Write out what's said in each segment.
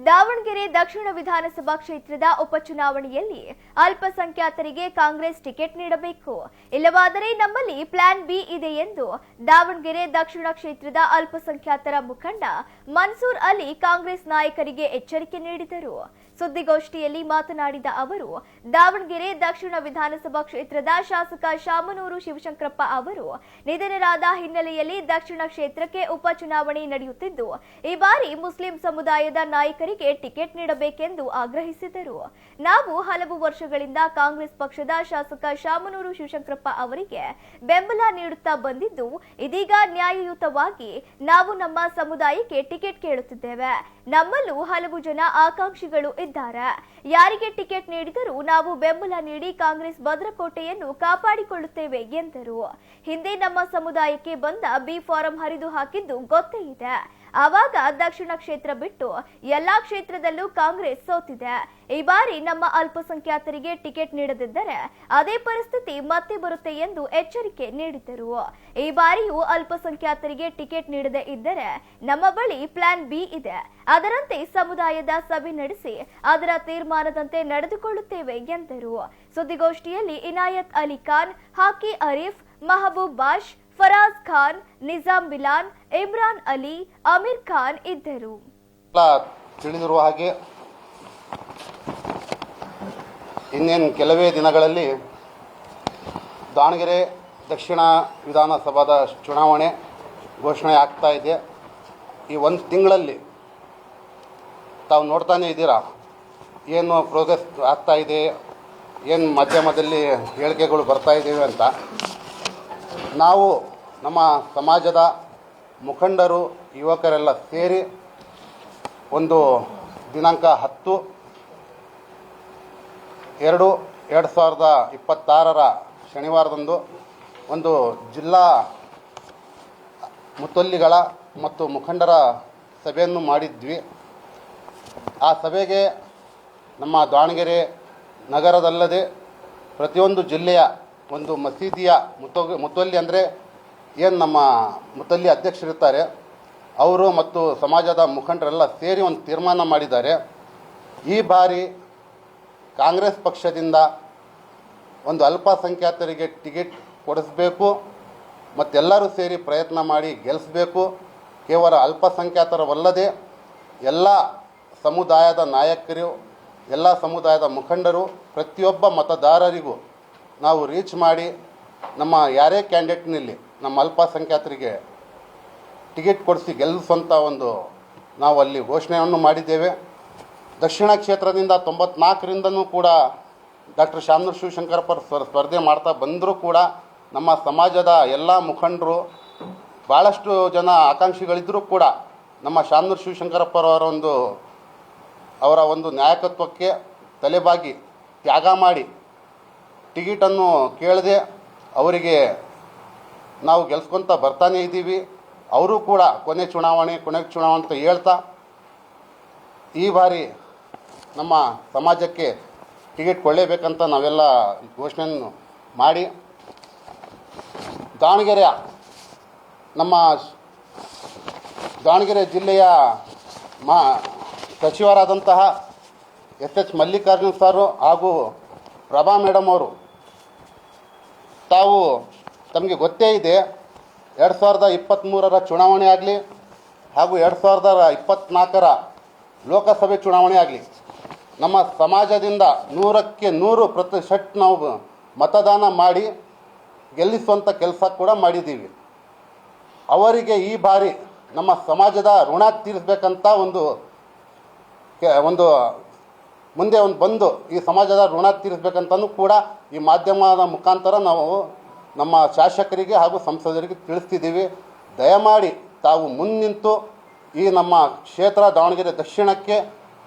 ದಾವಣಗೆರೆ ದಕ್ಷಿಣ ವಿಧಾನಸಭಾ ಕ್ಷೇತ್ರದ ಉಪಚುನಾವಣೆಯಲ್ಲಿ ಅಲ್ಪಸಂಖ್ಯಾತರಿಗೆ ಕಾಂಗ್ರೆಸ್ ಟಿಕೆಟ್ ನೀಡಬೇಕು, ಇಲ್ಲವಾದರೆ ನಮ್ಮಲ್ಲಿ ಪ್ಲಾನ್ ಬಿ ಇದೆ ಎಂದು ದಾವಣಗೆರೆ ದಕ್ಷಿಣ ಕ್ಷೇತ್ರದ ಅಲ್ಪಸಂಖ್ಯಾತರ ಮುಖಂಡ ಮನ್ಸೂರ್ ಅಲಿ ಕಾಂಗ್ರೆಸ್ ನಾಯಕರಿಗೆ ಎಚ್ಚರಿಕೆ ನೀಡಿದರು. ಸುದ್ದಿಗೋಷ್ಠಿಯಲ್ಲಿ ಮಾತನಾಡಿದ ಅವರು, ದಾವಣಗೆರೆ ದಕ್ಷಿಣ ವಿಧಾನಸಭಾ ಕ್ಷೇತ್ರದ ಶಾಸಕ ಶಾಮನೂರು ಶಿವಶಂಕರಪ್ಪ ಅವರು ನಿಧನರಾದ ಹಿನ್ನೆಲೆಯಲ್ಲಿ ದಕ್ಷಿಣ ಕ್ಷೇತ್ರಕ್ಕೆ ಉಪಚುನಾವಣೆ ನಡೆಯುತ್ತಿದ್ದು, ಈ ಬಾರಿ ಮುಸ್ಲಿಂ ಸಮುದಾಯದ ನಾಯಕರಿಗೆ ಟಿಕೆಟ್ ನೀಡಬೇಕೆಂದು ಆಗ್ರಹಿಸಿದರು. ನಾವು ಹಲವು ವರ್ಷಗಳಿಂದ ಕಾಂಗ್ರೆಸ್ ಪಕ್ಷದ ಶಾಸಕ ಶಾಮನೂರು ಶಿವಶಂಕರಪ್ಪ ಅವರಿಗೆ ಬೆಂಬಲ ನೀಡುತ್ತಾ ಬಂದಿದ್ದು, ಇದೀಗ ನ್ಯಾಯಯುತವಾಗಿ ನಾವು ನಮ್ಮ ಸಮುದಾಯಕ್ಕೆ ಟಿಕೆಟ್ ಕೇಳುತ್ತಿದ್ದೇವೆ. ನಮ್ಮಲ್ಲೂ ಹಲವು ಜನ ಆಕಾಂಕ್ಷಿಗಳು ಇದ್ದಾರೆ. ಯಾರಿಗೆ ಟಿಕೆಟ್ ನೀಡಿದರೂ ನಾವು ಬೆಂಬಲ ನೀಡಿ ಕಾಂಗ್ರೆಸ್ ಭದ್ರಕೋಟೆಯನ್ನು ಕಾಪಾಡಿಕೊಳ್ಳುತ್ತೇವೆ ಎಂದರು. ಹಿಂದೆ ನಮ್ಮ ಸಮುದಾಯಕ್ಕೆ ಬಂದ ಬಿ ಫಾರಂ ಹರಿದು ಹಾಕಿದ್ದು ಗೊತ್ತೇ ಇದೆ. ಆವಾಗ ದಕ್ಷಿಣ ಕ್ಷೇತ್ರ ಬಿಟ್ಟು ಎಲ್ಲಾ ಕ್ಷೇತ್ರದಲ್ಲೂ ಕಾಂಗ್ರೆಸ್ ಸೋತಿದೆ. ಈ ಬಾರಿ ನಮ್ಮ ಅಲ್ಪಸಂಖ್ಯಾತರಿಗೆ ಟಿಕೆಟ್ ನೀಡದಿದ್ದರೆ ಅದೇ ಪರಿಸ್ಥಿತಿ ಮತ್ತೆ ಬರುತ್ತೆ ಎಂದು ಎಚ್ಚರಿಕೆ ನೀಡಿದರು. ಈ ಬಾರಿಯೂ ಅಲ್ಪಸಂಖ್ಯಾತರಿಗೆ ಟಿಕೆಟ್ ನೀಡದೇ ಇದ್ದರೆ ನಮ್ಮ ಬಳಿ ಪ್ಲಾನ್ ಬಿ ಇದೆ. ಅದರಂತೆ ಸಮುದಾಯದ ಸಭೆ ನಡೆಸಿ ಅದರ ತೀರ್ಮಾನದಂತೆ ನಡೆದುಕೊಳ್ಳುತ್ತೇವೆ ಎಂದರು. ಸುದ್ದಿಗೋಷ್ಠಿಯಲ್ಲಿ ಇನಾಯತ್ ಅಲಿ ಖಾನ್, ಹಾಕಿ ಅರೀಫ್, ಮಹಬೂಬ್ ಬಾಷ್, ಫರಾಜ್ ಖಾನ್, ನಿಜಾಮ್ ಬಿಲಾನ್, ಇಮ್ರಾನ್ ಅಲಿ, ಅಮೀರ್ ಖಾನ್ ಇದ್ದರು. ತಿಳಿದಿರುವ ಹಾಗೆ ಇನ್ನೇನು ಕೆಲವೇ ದಿನಗಳಲ್ಲಿ ದಾವಣಗೆರೆ ದಕ್ಷಿಣ ವಿಧಾನಸಭಾದ ಚುನಾವಣೆ ಘೋಷಣೆ ಆಗ್ತಾ ಇದೆ. ಈ ಒಂದು ತಿಂಗಳಲ್ಲಿ ತಾವು ನೋಡ್ತಾನೆ ಇದ್ದೀರಾ ಏನು ಪ್ರೋಗ್ರೆಸ್ ಆಗ್ತಾ ಇದೆ, ಏನು ಮಾಧ್ಯಮದಲ್ಲಿ ಹೇಳಿಕೆಗಳು ಬರ್ತಾ ಇದ್ದೇವೆ ಅಂತ. ನಾವು ನಮ್ಮ ಸಮಾಜದ ಮುಖಂಡರು, ಯುವಕರೆಲ್ಲ ಸೇರಿ ಒಂದು ದಿನಾಂಕ 10/2/2026 ಶನಿವಾರದಂದು ಒಂದು ಜಿಲ್ಲಾ ಮುತಲ್ಲಿಗಳ ಮತ್ತು ಮುಖಂಡರ ಸಭೆಯನ್ನು ಮಾಡಿದ್ವಿ. ಆ ಸಭೆಗೆ ನಮ್ಮ ದಾವಣಗೆರೆ ನಗರದಲ್ಲದೆ ಪ್ರತಿಯೊಂದು ಜಿಲ್ಲೆಯ ಒಂದು ಮಸೀದಿಯ ಮುತಲ್ಲಿ ಅಂದರೆ ಏನು ನಮ್ಮ ಮುತಲ್ಲಿ ಅಧ್ಯಕ್ಷರಿರ್ತಾರೆ ಅವರು ಮತ್ತು ಸಮಾಜದ ಮುಖಂಡರೆಲ್ಲ ಸೇರಿ ಒಂದು ತೀರ್ಮಾನ ಮಾಡಿದ್ದಾರೆ. ಈ ಬಾರಿ ಕಾಂಗ್ರೆಸ್ ಪಕ್ಷದಿಂದ ಒಂದು ಅಲ್ಪಸಂಖ್ಯಾತರಿಗೆ ಟಿಕೆಟ್ ಕೊಡಿಸಬೇಕು ಮತ್ತೆಲ್ಲರೂ ಸೇರಿ ಪ್ರಯತ್ನ ಮಾಡಿ ಗೆಲ್ಲಿಸಬೇಕು. ಕೇವಲ ಅಲ್ಪಸಂಖ್ಯಾತರವಲ್ಲದೆ ಎಲ್ಲ ಸಮುದಾಯದ ನಾಯಕರು, ಎಲ್ಲ ಸಮುದಾಯದ ಮುಖಂಡರು, ಪ್ರತಿಯೊಬ್ಬ ಮತದಾರರಿಗೂ ನಾವು ರೀಚ್ ಮಾಡಿ ನಮ್ಮ ಯಾರೇ ಕ್ಯಾಂಡಿಡೇಟ್ನಲ್ಲಿ ನಮ್ಮ ಅಲ್ಪಸಂಖ್ಯಾತರಿಗೆ ಟಿಕೆಟ್ ಕೊಡಿಸಿ ಗೆಲ್ಲಿಸುವಂಥ ಒಂದು ನಾವು ಅಲ್ಲಿ ಘೋಷಣೆಯನ್ನು ಮಾಡಿದ್ದೇವೆ. ದಕ್ಷಿಣ ಕ್ಷೇತ್ರದಿಂದ 94ರಿಂದನೂ ಕೂಡ ಡಾಕ್ಟರ್ ಶಾಮನೂರು ಶಿವಶಂಕರಪ್ಪ ಸ್ಪರ್ಧೆ ಮಾಡ್ತಾ ಬಂದರೂ ಕೂಡ ನಮ್ಮ ಸಮಾಜದ ಎಲ್ಲ ಮುಖಂಡರು, ಭಾಳಷ್ಟು ಜನ ಆಕಾಂಕ್ಷಿಗಳಿದ್ದರೂ ಕೂಡ ನಮ್ಮ ಶಾಮನೂರು ಶಿವಶಂಕರಪ್ಪರವರ ಒಂದು ನಾಯಕತ್ವಕ್ಕೆ ತಲೆಬಾಗಿ ತ್ಯಾಗ ಮಾಡಿ ಟಿಕೆಟನ್ನು ಕೇಳದೆ ಅವರಿಗೆ ನಾವು ಗೆಲ್ಸ್ಕೊತ ಬರ್ತಾನೇ ಇದ್ದೀವಿ. ಅವರು ಕೂಡ ಕೊನೆ ಚುನಾವಣೆ ಅಂತ ಹೇಳ್ತಾ ಈ ಬಾರಿ ನಮ್ಮ ಸಮಾಜಕ್ಕೆ ಟಿಕೆಟ್ ಕೊಳ್ಳೇಬೇಕಂತ ನಾವೆಲ್ಲ ಘೋಷಣೆಯನ್ನು ಮಾಡಿ ನಮ್ಮ ದಾವಣಗೆರೆ ಜಿಲ್ಲೆಯ ಸಚಿವರಾದಂತಹ ಎಸ್ ಮಲ್ಲಿಕಾರ್ಜುನ್ ಸರ್ ಹಾಗೂ ಪ್ರಭಾ ಮೇಡಮ್ ಅವರು, ತಮಗೆ ಗೊತ್ತೇ ಇದೆ 2023 ಚುನಾವಣೆ ಆಗಲಿ ಹಾಗೂ 2024 ಲೋಕಸಭೆ ಚುನಾವಣೆ ಆಗಲಿ ನಮ್ಮ ಸಮಾಜದಿಂದ 100ಕ್ಕೆ 100% ನಾವು ಮತದಾನ ಮಾಡಿ ಗೆಲ್ಲಿಸುವಂಥ ಕೆಲಸ ಕೂಡ ಮಾಡಿದ್ದೀವಿ. ಅವರಿಗೆ ಈ ಬಾರಿ ನಮ್ಮ ಸಮಾಜದ ಋಣ ತೀರಿಸಬೇಕಂತ ಒಂದು ಮುಂದೆ ಬಂದು ಈ ಸಮಾಜದ ಋಣ ತೀರಿಸಬೇಕಂತನೂ ಕೂಡ ಈ ಮಾಧ್ಯಮದ ಮುಖಾಂತರ ನಾವು ನಮ್ಮ ಶಾಸಕರಿಗೆ ಹಾಗೂ ಸಂಸದರಿಗೆ ತಿಳಿಸ್ತಿದ್ದೀವಿ. ದಯಮಾಡಿ ತಾವು ಮುನ್ನಿಂತು ಈ ನಮ್ಮ ಕ್ಷೇತ್ರ ದಾವಣಗೆರೆ ದಕ್ಷಿಣಕ್ಕೆ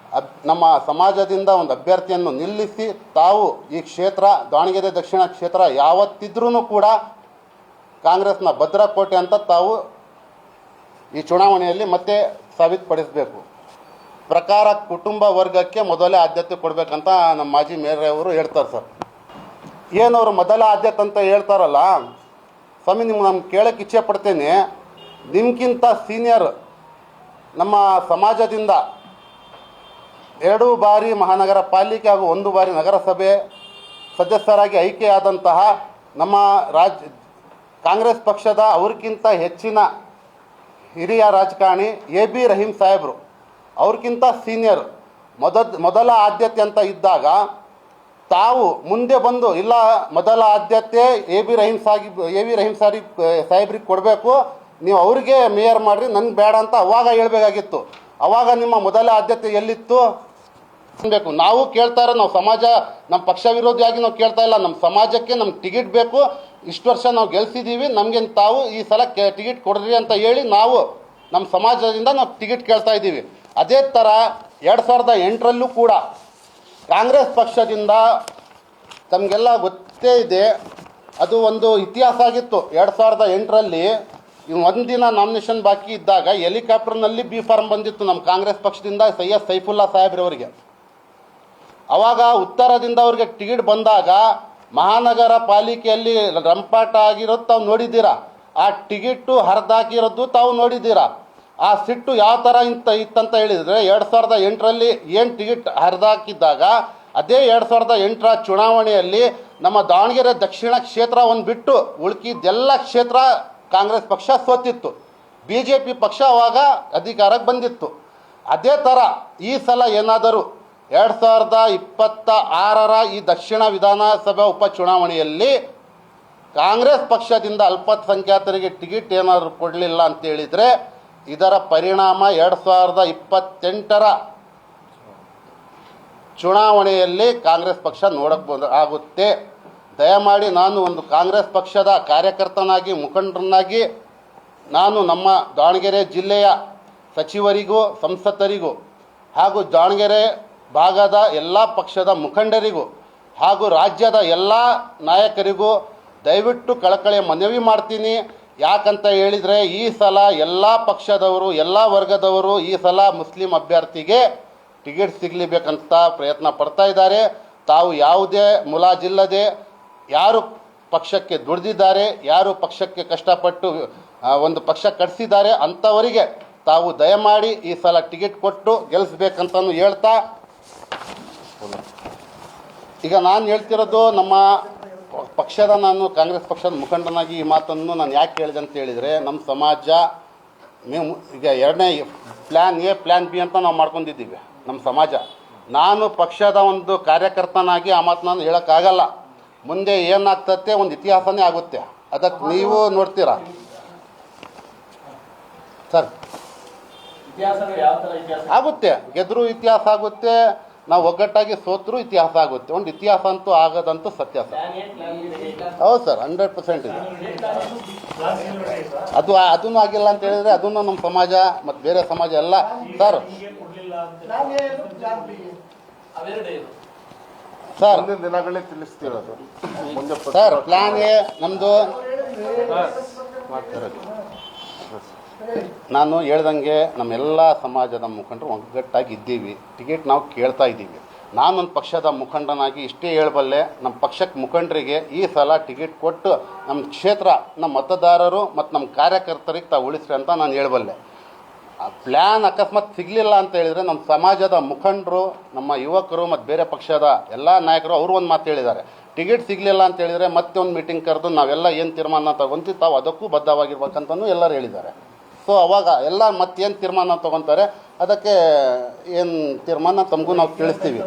ನಮ್ಮ ಸಮಾಜದಿಂದ ಒಂದು ಅಭ್ಯರ್ಥಿಯನ್ನು ನಿಲ್ಲಿಸಿ ತಾವು ಈ ಕ್ಷೇತ್ರ ದಾವಣಗೆರೆ ದಕ್ಷಿಣ ಕ್ಷೇತ್ರ ಯಾವತ್ತಿದ್ರೂ ಕೂಡ ಕಾಂಗ್ರೆಸ್ನ ಭದ್ರಕೋಟೆ ಅಂತ ತಾವು ಈ ಚುನಾವಣೆಯಲ್ಲಿ ಮತ್ತೆ ಸಾಬೀತುಪಡಿಸಬೇಕು. ಪ್ರಕಾರ ಕುಟುಂಬ ವರ್ಗಕ್ಕೆ ಮೊದಲೇ ಆದ್ಯತೆ ಕೊಡಬೇಕಂತ ನಮ್ಮ ಮಾಜಿ ಮೇಯರ್ ಅವರು ಹೇಳ್ತಾರೆ ಸರ್. ಏನವರು ಮೊದಲ ಆದ್ಯತೆ ಅಂತ ಹೇಳ್ತಾರಲ್ಲ ಸ್ವಾಮಿ, ನಮ್ಗೆ ಕೇಳೋಕ್ಕೆ ಇಚ್ಛೆ ಪಡ್ತೇನೆ, ನಿಮ್ಗಿಂತ ಸೀನಿಯರ್ ನಮ್ಮ ಸಮಾಜದಿಂದ 2 ಬಾರಿ ಮಹಾನಗರ ಪಾಲಿಕೆ ಹಾಗೂ 1 ಬಾರಿ ನಗರಸಭೆ ಸದಸ್ಯರಾಗಿ ಆಯ್ಕೆಯಾದಂತಹ ನಮ್ಮ ಕಾಂಗ್ರೆಸ್ ಪಕ್ಷದ ಅವ್ರಿಗಿಂತ ಹೆಚ್ಚಿನ ಹಿರಿಯ ರಾಜಕಾರಣಿ AB ರಹೀಂ ಸಾಹೇಬರು, ಅವ್ರಿಗಿಂತ ಸೀನಿಯರ್, ಮೊದಲ ಆದ್ಯತೆ ಅಂತ ಇದ್ದಾಗ ತಾವು ಮುಂದೆ ಬಂದು ಇಲ್ಲ ಮೊದಲ ಆದ್ಯತೆ AB ರಹೀಂ ಸಾಹೇಬ್ರಿಗೆ ಕೊಡಬೇಕು, ನೀವು ಅವ್ರಿಗೆ ಮೇಯರ್ ಮಾಡಿರಿ, ನನಗೆ ಬೇಡ ಅಂತ ಅವಾಗ ಹೇಳ್ಬೇಕಾಗಿತ್ತು. ಅವಾಗ ನಿಮ್ಮ ಮೊದಲ ಆದ್ಯತೆ ಎಲ್ಲಿತ್ತು ಬೇಕು. ನಾವು ಕೇಳ್ತಾ ಇರೋ, ನಾವು ಸಮಾಜ, ನಮ್ಮ ಪಕ್ಷ ವಿರೋಧಿಯಾಗಿ ನಾವು ಕೇಳ್ತಾ ಇಲ್ಲ, ನಮ್ಮ ಸಮಾಜಕ್ಕೆ ನಮ್ಗೆ ಟಿಕೆಟ್ ಬೇಕು, ಇಷ್ಟು ವರ್ಷ ನಾವು ಗೆಲ್ಸಿದ್ದೀವಿ, ನಮಗೆ ತಾವು ಈ ಸಲ ಟಿಕೆಟ್ ಕೊಡ್ರಿ ಅಂತ ಹೇಳಿ ನಾವು ನಮ್ಮ ಸಮಾಜದಿಂದ ನಾವು ಟಿಕೆಟ್ ಕೇಳ್ತಾ ಇದ್ದೀವಿ. ಅದೇ ಥರ 2008ರಲ್ಲೂ ಕೂಡ ಕಾಂಗ್ರೆಸ್ ಪಕ್ಷದಿಂದ ತಮಗೆಲ್ಲ ಗೊತ್ತೇ ಇದೆ, ಅದು ಒಂದು ಇತಿಹಾಸ ಆಗಿತ್ತು. 2008ರಲ್ಲಿ ಒಂದಿನ ನಾಮಿನೇಷನ್ ಬಾಕಿ ಇದ್ದಾಗ ಹೆಲಿಕಾಪ್ಟರ್ನಲ್ಲಿ ಬಿ ಫಾರ್ಮ್ ಬಂದಿತ್ತು ನಮ್ಮ ಕಾಂಗ್ರೆಸ್ ಪಕ್ಷದಿಂದ ಸೈಯದ್ ಸೈಫುಲ್ಲಾ ಸಾಹೇಬ್ರವರಿಗೆ. ಅವಾಗ ಉತ್ತರದಿಂದ ಅವ್ರಿಗೆ ಟಿಕೆಟ್ ಬಂದಾಗ ಮಹಾನಗರ ಪಾಲಿಕೆಯಲ್ಲಿ ರಂಪಾಟ ಆಗಿರೋದು ತಾವು ನೋಡಿದ್ದೀರಾ, ಆ ಟಿಕೆಟು ಹರಿದಾಕಿರೋದು ತಾವು ನೋಡಿದ್ದೀರಾ. ಆ ಸಿಟ್ಟು ಯಾವ ಥರ ಇತ್ತಂತ ಹೇಳಿದರೆ 2008ರಲ್ಲಿ ಏನು ಟಿಕೆಟ್ ಹರಿದಾಕಿದ್ದಾಗ ಅದೇ 2008ರ ಚುನಾವಣೆಯಲ್ಲಿ ನಮ್ಮ ದಾವಣಗೆರೆ ದಕ್ಷಿಣ ಕ್ಷೇತ್ರ ಒಂದು ಬಿಟ್ಟು ಉಳ್ಕಿದ್ದೆಲ್ಲ ಕ್ಷೇತ್ರ ಕಾಂಗ್ರೆಸ್ ಪಕ್ಷ ಸೋತಿತ್ತು, BJP ಪಕ್ಷ ಅವಾಗ ಅಧಿಕಾರಕ್ಕೆ ಬಂದಿತ್ತು. ಅದೇ ಥರ ಈ ಸಲ ಏನಾದರೂ 2026ರ ಈ ದಕ್ಷಿಣ ವಿಧಾನಸಭಾ ಉಪಚುನಾವಣೆಯಲ್ಲಿ ಕಾಂಗ್ರೆಸ್ ಪಕ್ಷದಿಂದ ಅಲ್ಪಸಂಖ್ಯಾತರಿಗೆ ಟಿಕೆಟ್ ಏನಾದರೂ ಕೊಡಲಿಲ್ಲ ಅಂತೇಳಿದರೆ ಇದರ ಪರಿಣಾಮ 2028ರ ಚುನಾವಣೆಯಲ್ಲಿ ಕಾಂಗ್ರೆಸ್ ಪಕ್ಷ ನೋಡಕ್ಕೆ ಆಗುತ್ತೆ. ದಯಮಾಡಿ ನಾನು ಒಂದು ಕಾಂಗ್ರೆಸ್ ಪಕ್ಷದ ಕಾರ್ಯಕರ್ತನಾಗಿ, ಮುಖಂಡರನ್ನಾಗಿ ನಾನು ನಮ್ಮ ದಾವಣಗೆರೆ ಜಿಲ್ಲೆಯ ಸಚಿವರಿಗೂ, ಸಂಸದರಿಗೂ ಹಾಗೂ ದಾವಣಗೆರೆ ಭಾಗದ ಎಲ್ಲ ಪಕ್ಷದ ಮುಖಂಡರಿಗೂ ಹಾಗೂ ರಾಜ್ಯದ ಎಲ್ಲ ನಾಯಕರಿಗೂ ದಯವಿಟ್ಟು ಕಳಕಳಿಯ ಮನವಿ ಮಾಡ್ತೀನಿ. ಯಾಕಂತ ಹೇಳಿದರೆ ಈ ಸಲ ಎಲ್ಲ ಪಕ್ಷದವರು, ಎಲ್ಲ ವರ್ಗದವರು ಈ ಸಲ ಮುಸ್ಲಿಂ ಅಭ್ಯರ್ಥಿಗೆ ಟಿಕೆಟ್ ಸಿಗಲೇಬೇಕಂತ ಪ್ರಯತ್ನ ಪಡ್ತಾ ಇದ್ದಾರೆ. ತಾವು ಯಾವುದೇ ಮುಲಾಜಿಲ್ಲದೆ ಯಾರು ಪಕ್ಷಕ್ಕೆ ದುಡಿದಿದ್ದಾರೆ, ಯಾರು ಪಕ್ಷಕ್ಕೆ ಕಷ್ಟಪಟ್ಟು ಒಂದು ಪಕ್ಷ ಕಟ್ಟಿಸಿದ್ದಾರೆ ಅಂಥವರಿಗೆ ತಾವು ದಯಮಾಡಿ ಈ ಸಲ ಟಿಕೆಟ್ ಕೊಟ್ಟು ಗೆಲ್ಲಿಸ್ಬೇಕಂತಲೂ ಹೇಳ್ತಾ, ಈಗ ನಾನು ಹೇಳ್ತಿರೋದು ನಮ್ಮ ಪಕ್ಷದ, ನಾನು ಕಾಂಗ್ರೆಸ್ ಪಕ್ಷದ ಮುಖಂಡನಾಗಿ ಈ ಮಾತನ್ನು ನಾನು ಯಾಕೆ ಹೇಳಿದೆ ಅಂತ ಹೇಳಿದರೆ, ನಮ್ಮ ಸಮಾಜ ನೀವು ಈಗ ಎರಡನೇ ಪ್ಲ್ಯಾನ್ A ಪ್ಲ್ಯಾನ್ B ಅಂತ ನಾವು ಮಾಡ್ಕೊಂಡಿದ್ದೀವಿ ನಮ್ಮ ಸಮಾಜ. ನಾನು ಪಕ್ಷದ ಒಂದು ಕಾರ್ಯಕರ್ತನಾಗಿ ಆ ಮಾತು ನಾನು ಹೇಳೋಕ್ಕಾಗಲ್ಲ. ಮುಂದೆ ಏನಾಗ್ತತೆ ಒಂದು ಇತಿಹಾಸನೇ ಆಗುತ್ತೆ, ಅದಕ್ಕೆ ನೀವು ನೋಡ್ತೀರಾ ಸರ್. ಆಗುತ್ತೆ, ಗೆದ್ದರೂ ಇತಿಹಾಸ ಆಗುತ್ತೆ, ನಾವು ಒಗ್ಗಟ್ಟಾಗಿ ಸೋತರೂ ಇತಿಹಾಸ ಆಗುತ್ತೆ. ಒಂದು ಇತಿಹಾಸ ಅಂತೂ ಆಗೋದಂತೂ ಸತ್ಯ ಸರ್. ಹೌದು ಸರ್, 100% ಇದೆ. ಅದೂ ಆಗಿಲ್ಲ ಅಂತ ಹೇಳಿದರೆ ಅದನ್ನು ನಮ್ಮ ಸಮಾಜ ಮತ್ತು ಬೇರೆ ಸಮಾಜ ಎಲ್ಲ ಸರ್ ಸರ್ ದಿನಗಳೇ ತಿಳಿಸ್ತಿರೋದು. ಸರ್ ಪ್ಲಾನ್ ಎ ನಮ್ಮದು. ನಾನು ಹೇಳ್ದಂಗೆ ನಮ್ಮೆಲ್ಲ ಸಮಾಜದ ಮುಖಂಡರು ಒಗ್ಗಟ್ಟಾಗಿ ಇದ್ದೀವಿ, ಟಿಕೆಟ್ ನಾವು ಕೇಳ್ತಾ ಇದ್ದೀವಿ. ನಾನೊಂದು ಪಕ್ಷದ ಮುಖಂಡನಾಗಿ ಇಷ್ಟೇ ಹೇಳಬಲ್ಲೆ, ನಮ್ಮ ಪಕ್ಷಕ್ಕೆ ಮುಖಂಡರಿಗೆ ಈ ಸಲ ಟಿಕೆಟ್ ಕೊಟ್ಟು ನಮ್ಮ ಕ್ಷೇತ್ರ, ನಮ್ಮ ಮತದಾರರು ಮತ್ತು ನಮ್ಮ ಕಾರ್ಯಕರ್ತರಿಗೆ ತಾವು ಉಳಿಸ್ರಿ ಅಂತ ನಾನು ಹೇಳಬಲ್ಲೆ. ಪ್ಲ್ಯಾನ್ ಅಕಸ್ಮಾತ್ ಸಿಗಲಿಲ್ಲ ಅಂತ ಹೇಳಿದರೆ ನಮ್ಮ ಸಮಾಜದ ಮುಖಂಡರು, ನಮ್ಮ ಯುವಕರು ಮತ್ತು ಬೇರೆ ಪಕ್ಷದ ಎಲ್ಲ ನಾಯಕರು ಅವರು ಒಂದು ಮಾತು ಹೇಳಿದ್ದಾರೆ, ಟಿಕೆಟ್ ಸಿಗಲಿಲ್ಲ ಅಂತ ಹೇಳಿದರೆ ಮತ್ತೆ ಒಂದು ಮೀಟಿಂಗ್ ಕರೆದು ನಾವೆಲ್ಲ ಏನು ತೀರ್ಮಾನ ತಗೊಂತೀವಿ ತಾವು ಅದಕ್ಕೂ ಬದ್ಧವಾಗಿರ್ಬೇಕಂತಲೂ ಎಲ್ಲರೂ ಹೇಳಿದ್ದಾರೆ. ಸೊ ಅವಾಗ ಎಲ್ಲ ಮತ್ತೇನು ತೀರ್ಮಾನ ತೊಗೊತಾರೆ ಅದಕ್ಕೆ ಏನು ತೀರ್ಮಾನ ತಮಗೂ ನಾವು ತಿಳಿಸ್ತೀವಿ.